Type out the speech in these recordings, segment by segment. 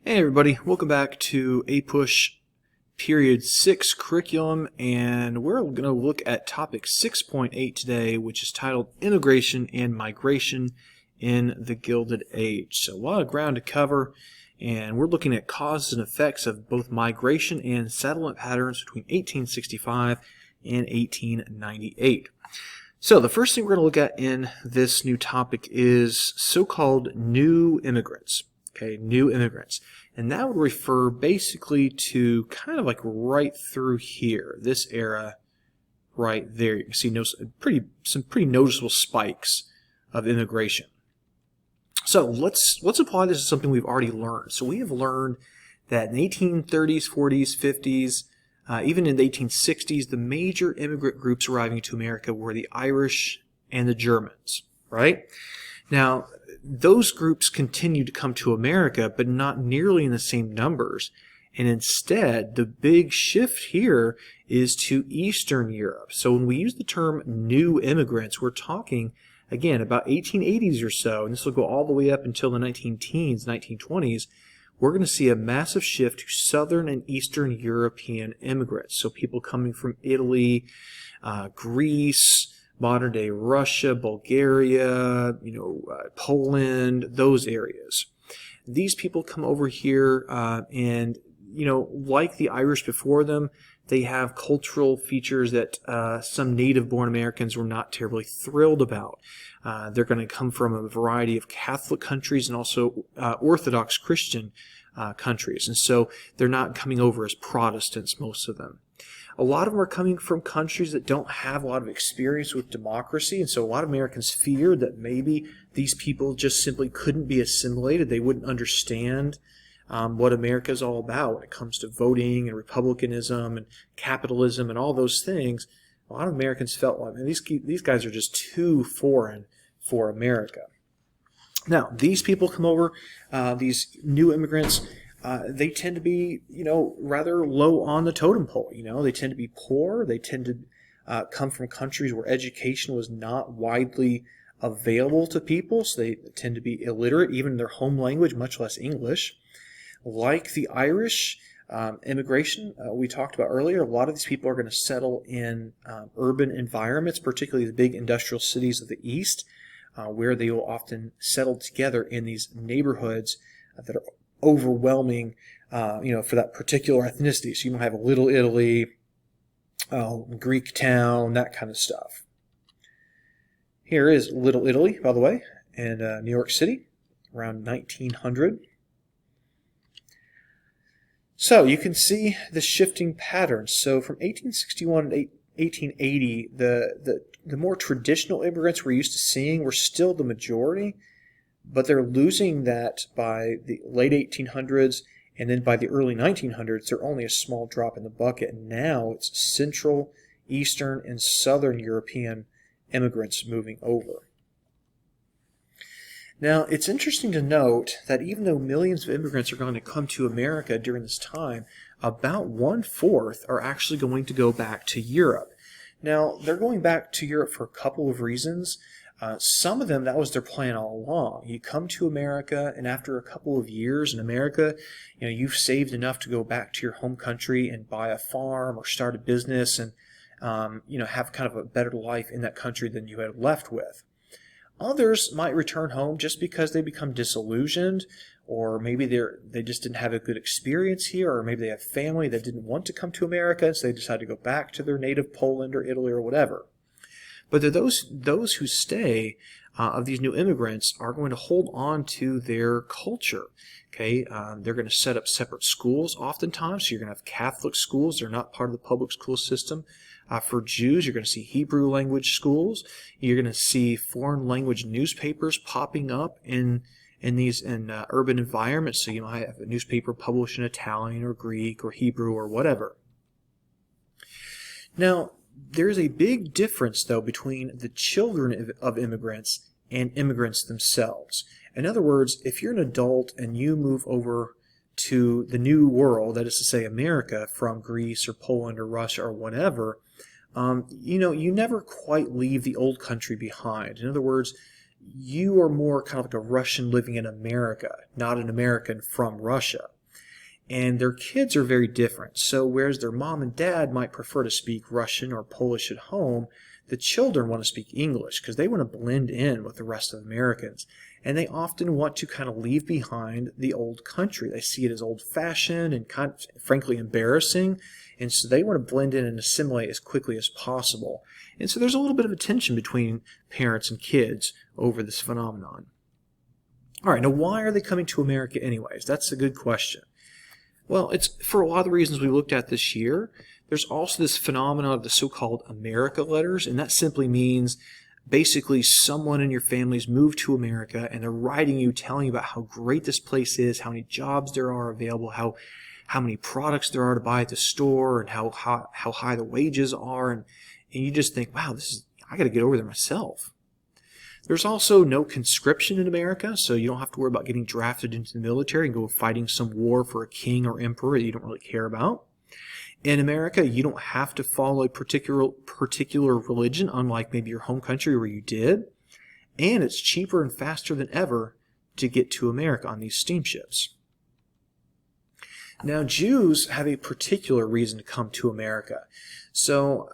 Hey everybody, welcome back to APUSH Period 6 curriculum, and we're going to look at topic 6.8 today, which is titled Immigration and Migration in the Gilded Age. So a lot of ground to cover, and we're looking at causes and effects of both migration and settlement patterns between 1865 and 1898. So the first thing we're going to look at in this new topic is so-called new immigrants. Okay, new immigrants. And that would refer basically to kind of like right through here, this era right there. You can see some pretty noticeable spikes of immigration. So let's apply this to something we've already learned. So we have learned that in the 1830s, 40s, 50s, even in the 1860s, the major immigrant groups arriving to America were the Irish and the Germans, right? Now, those groups continue to come to America, but not nearly in the same numbers. And instead, the big shift here is to Eastern Europe. So when we use the term new immigrants, we're talking, again, about 1880s or so, and this will go all the way up until the 19-teens, 1920s, we're going to see a massive shift to Southern and Eastern European immigrants. So people coming from Italy, Greece, modern-day Russia, Bulgaria, Poland, those areas. These people come over here and, like the Irish before them, they have cultural features that some native-born Americans were not terribly thrilled about. They're going to come from a variety of Catholic countries and also Orthodox Christian countries. And so they're not coming over as Protestants, most of them. A lot of them are coming from countries that don't have a lot of experience with democracy, and so a lot of Americans feared that maybe these people just simply couldn't be assimilated. They wouldn't understand what America is all about when it comes to voting and republicanism and capitalism and all those things. A lot of Americans felt like, man, these guys are just too foreign for America. Now, these people come over, these new immigrants. They tend to be, rather low on the totem pole. They tend to be poor. They tend to come from countries where education was not widely available to people, so they tend to be illiterate, even in their home language, much less English. Like the Irish immigration we talked about earlier, a lot of these people are going to settle in urban environments, particularly the big industrial cities of the East, where they will often settle together in these neighborhoods that are overwhelming, for that particular ethnicity. So you might have a Little Italy, Greek town, that kind of stuff. Here is Little Italy, by the way, in New York City, around 1900. So you can see the shifting patterns. So from 1861 to 1880, the more traditional immigrants we're used to seeing were still the majority, but they're losing that by the late 1800s, and then by the early 1900s, they're only a small drop in the bucket. And now it's Central, Eastern, and Southern European immigrants moving over. Now, it's interesting to note that even though millions of immigrants are going to come to America during this time, about 1/4 are actually going to go back to Europe. Now, they're going back to Europe for a couple of reasons. Some of them, that was their plan all along. You come to America, and after a couple of years in America, you've saved enough to go back to your home country and buy a farm or start a business and, have kind of a better life in that country than you had left with. Others might return home just because they become disillusioned, or maybe they just didn't have a good experience here, or maybe they have family that didn't want to come to America, and so they decide to go back to their native Poland or Italy or whatever. But those who stay of these new immigrants are going to hold on to their culture. Okay, they're going to set up separate schools oftentimes. So you're going to have Catholic schools. They're not part of the public school system. For Jews, you're going to see Hebrew language schools. You're going to see foreign language newspapers popping up in urban environments. So you might have a newspaper published in Italian or Greek or Hebrew or whatever. Now, there's a big difference, though, between the children of immigrants and immigrants themselves. In other words, if you're an adult and you move over to the new world, that is to say America, from Greece or Poland or Russia or whatever, you never quite leave the old country behind. In other words, you are more kind of like a Russian living in America, not an American from Russia. and their kids are very different. So whereas their mom and dad might prefer to speak Russian or Polish at home, the children want to speak English because they want to blend in with the rest of Americans. And they often want to kind of leave behind the old country. They see it as old-fashioned and kind of, frankly, embarrassing. And so they want to blend in and assimilate as quickly as possible. And so there's a little bit of a tension between parents and kids over this phenomenon. All right, now why are they coming to America anyways? That's a good question. Well, it's for a lot of the reasons we looked at this year. There's also this phenomenon of the so-called America letters, and that simply means basically someone in your family's moved to America and they're writing you, telling you about how great this place is, how many jobs there are available, how many products there are to buy at the store, and how high the wages are, and you just think, wow, I got to get over there myself. There's also no conscription in America, so you don't have to worry about getting drafted into the military and go fighting some war for a king or emperor that you don't really care about. In America, you don't have to follow a particular religion, unlike maybe your home country where you did. And it's cheaper and faster than ever to get to America on these steamships. Now, Jews have a particular reason to come to America. So,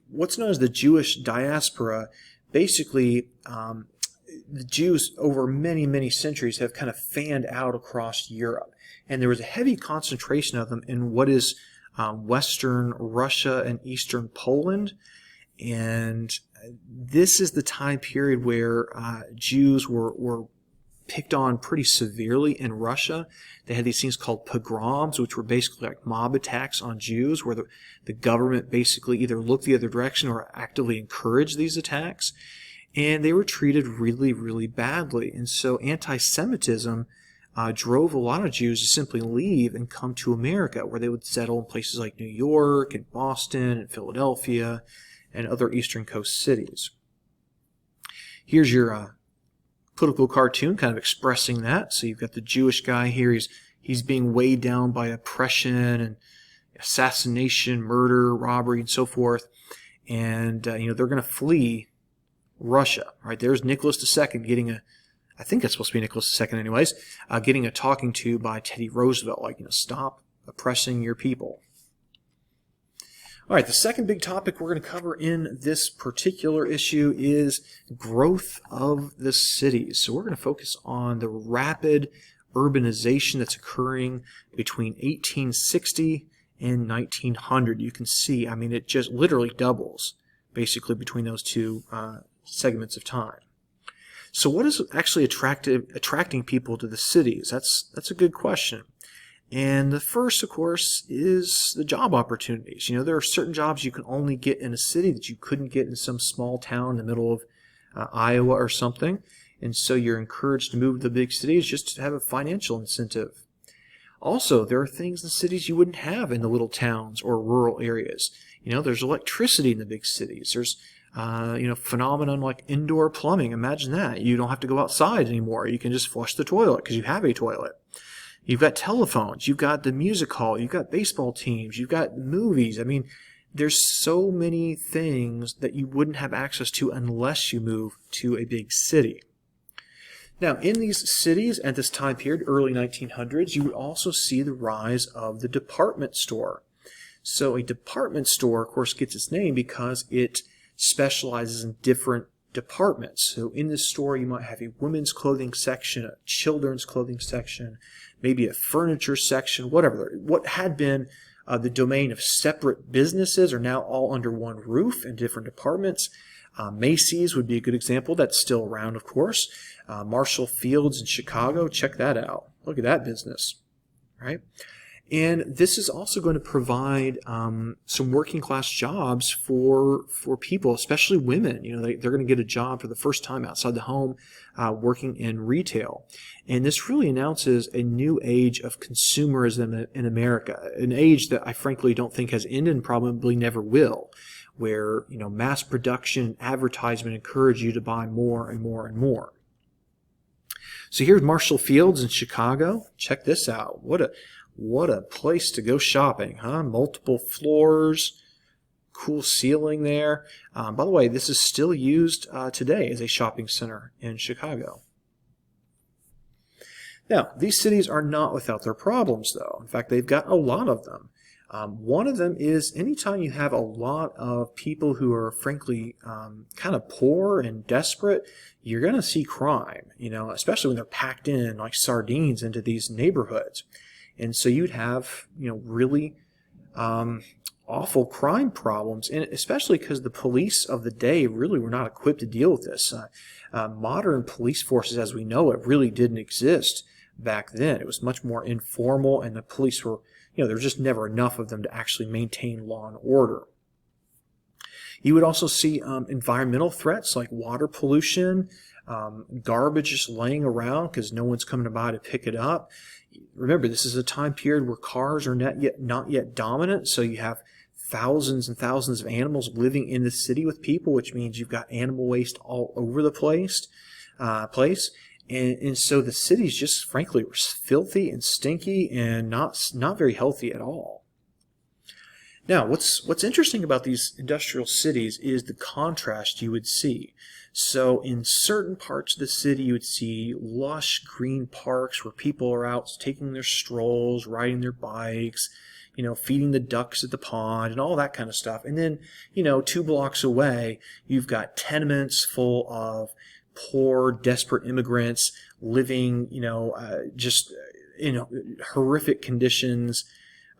what's known as the Jewish diaspora, basically, the Jews over many, many centuries have kind of fanned out across Europe. And there was a heavy concentration of them in what is Western Russia and Eastern Poland. And this is the time period where Jews were picked on pretty severely in Russia. They had these things called pogroms, which were basically like mob attacks on Jews, where the government basically either looked the other direction or actively encouraged these attacks. And they were treated really, really badly. And so anti-Semitism drove a lot of Jews to simply leave and come to America, where they would settle in places like New York and Boston and Philadelphia and other Eastern Coast cities. Here's your political cartoon kind of expressing that. So you've got the Jewish guy here. He's being weighed down by oppression and assassination, murder, robbery, and so forth. And they're going to flee Russia. Right? There's Nicholas II getting I think that's supposed to be Nicholas II anyways, getting a talking to by Teddy Roosevelt, like, stop oppressing your people. All right, the second big topic we're going to cover in this particular issue is growth of the cities. So we're going to focus on the rapid urbanization that's occurring between 1860 and 1900. You can see, it just literally doubles, basically, between those two segments of time. So what is actually attracting people to the cities? That's a good question. And the first, of course, is the job opportunities. There are certain jobs you can only get in a city that you couldn't get in some small town in the middle of Iowa or something. And so you're encouraged to move to the big cities just to have a financial incentive. Also, there are things in cities you wouldn't have in the little towns or rural areas. There's electricity in the big cities. There's phenomenon like indoor plumbing. Imagine that. You don't have to go outside anymore. You can just flush the toilet because you have a toilet. You've got telephones. You've got the music hall. You've got baseball teams. You've got movies. There's so many things that you wouldn't have access to unless you move to a big city. Now, in these cities at this time period, early 1900s, you would also see the rise of the department store. So a department store, of course, gets its name because it specializes in different departments. So in this store, you might have a women's clothing section, a children's clothing section, maybe a furniture section, whatever. What had been the domain of separate businesses are now all under one roof in different departments. Macy's would be a good example. That's still around, of course. Marshall Field's in Chicago. Check that out. Look at that business, right? And this is also going to provide some working class jobs for people, especially women. They're going to get a job for the first time outside the home, working in retail. And this really announces a new age of consumerism in America, an age that I frankly don't think has ended and probably never will, where mass production and advertisement encourage you to buy more and more and more. So here's Marshall Field's in Chicago. Check this out. What a place to go shopping, huh? Multiple floors, cool ceiling there. By the way, this is still used today as a shopping center in Chicago. Now, these cities are not without their problems, though. In fact, they've got a lot of them. One of them is anytime you have a lot of people who are frankly kind of poor and desperate, you're going to see crime, especially when they're packed in like sardines into these neighborhoods. And so you'd have, really awful crime problems, and especially because the police of the day really were not equipped to deal with this. Modern police forces, as we know it, really didn't exist back then. It was much more informal, and the police were, there was just never enough of them to actually maintain law and order. You would also see environmental threats like water pollution, garbage just laying around because no one's coming by to pick it up. Remember, this is a time period where cars are not yet dominant, so you have thousands and thousands of animals living in the city with people, which means you've got animal waste all over the place. And so the cities just, frankly, were filthy and stinky and not very healthy at all. Now, what's interesting about these industrial cities is the contrast you would see. So in certain parts of the city, you would see lush green parks where people are out taking their strolls, riding their bikes, feeding the ducks at the pond and all that kind of stuff. And then, 2 blocks away, you've got tenements full of poor, desperate immigrants living, just in horrific conditions.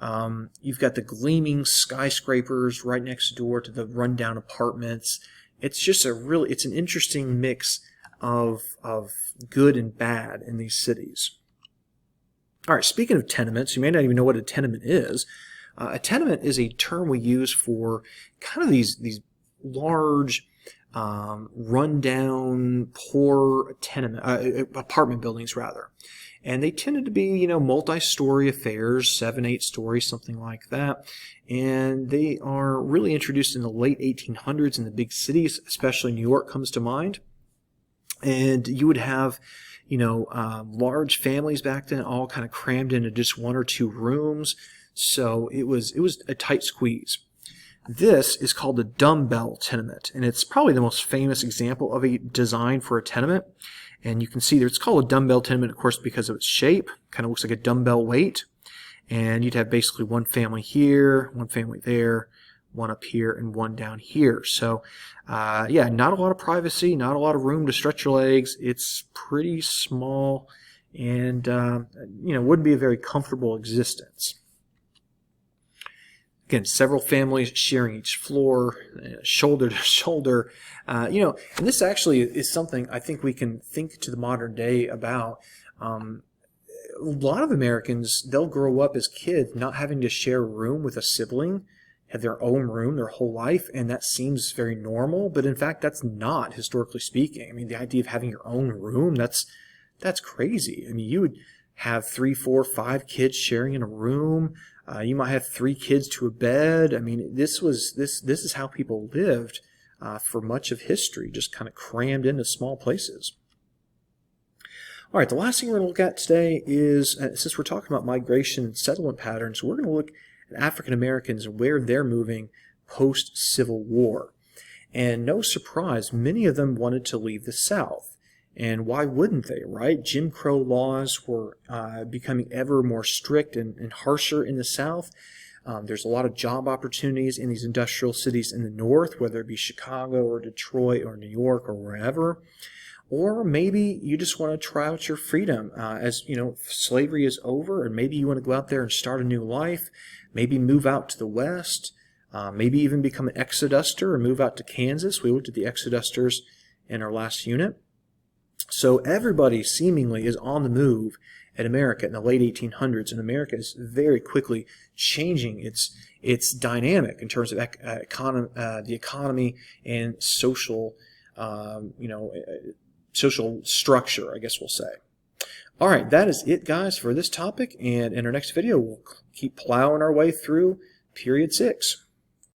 You've got the gleaming skyscrapers right next door to the rundown apartments. It's just it's an interesting mix of good and bad in these cities. All right, speaking of tenements, you may not even know what a tenement is. A tenement is a term we use for kind of these large, rundown, poor apartment buildings, rather. And they tended to be, multi-story affairs, 7, 8 stories, something like that. And they are really introduced in the late 1800s in the big cities, especially New York comes to mind. And you would have, large families back then, all kind of crammed into just 1 or 2 rooms. So it was a tight squeeze. This is called a dumbbell tenement, and it's probably the most famous example of a design for a tenement. And you can see there it's called a dumbbell tenement, of course, because of its shape. Kind of looks like a dumbbell weight. And you'd have basically one family here, one family there, one up here, and one down here. So, yeah, not a lot of privacy, not a lot of room to stretch your legs. It's pretty small and, wouldn't be a very comfortable existence. Again, several families sharing each floor, shoulder to shoulder. And this actually is something I think we can think to the modern day about. A lot of Americans, they'll grow up as kids not having to share a room with a sibling, have their own room their whole life, and that seems very normal. But in fact, that's not, historically speaking. I mean, the idea of having your own room, that's crazy. I mean, you would have 3, 4, 5 kids sharing in a room. You might have 3 kids to a bed. I mean, this is how people lived for much of history, just kind of crammed into small places. All right, the last thing we're going to look at today is, since we're talking about migration and settlement patterns, we're going to look at African Americans and where they're moving post-Civil War. And no surprise, many of them wanted to leave the South. And why wouldn't they, right? Jim Crow laws were becoming ever more strict and harsher in the South. There's a lot of job opportunities in these industrial cities in the North, whether it be Chicago or Detroit or New York or wherever. Or maybe you just want to try out your freedom as, slavery is over, and maybe you want to go out there and start a new life, maybe move out to the West, maybe even become an exoduster or move out to Kansas. We looked at the exodusters in our last unit. So everybody seemingly is on the move in America in the late 1800s, and America is very quickly changing its dynamic in terms of the economy and social, social structure, I guess we'll say. All right, that is it, guys, for this topic, and in our next video, we'll keep plowing our way through period 6.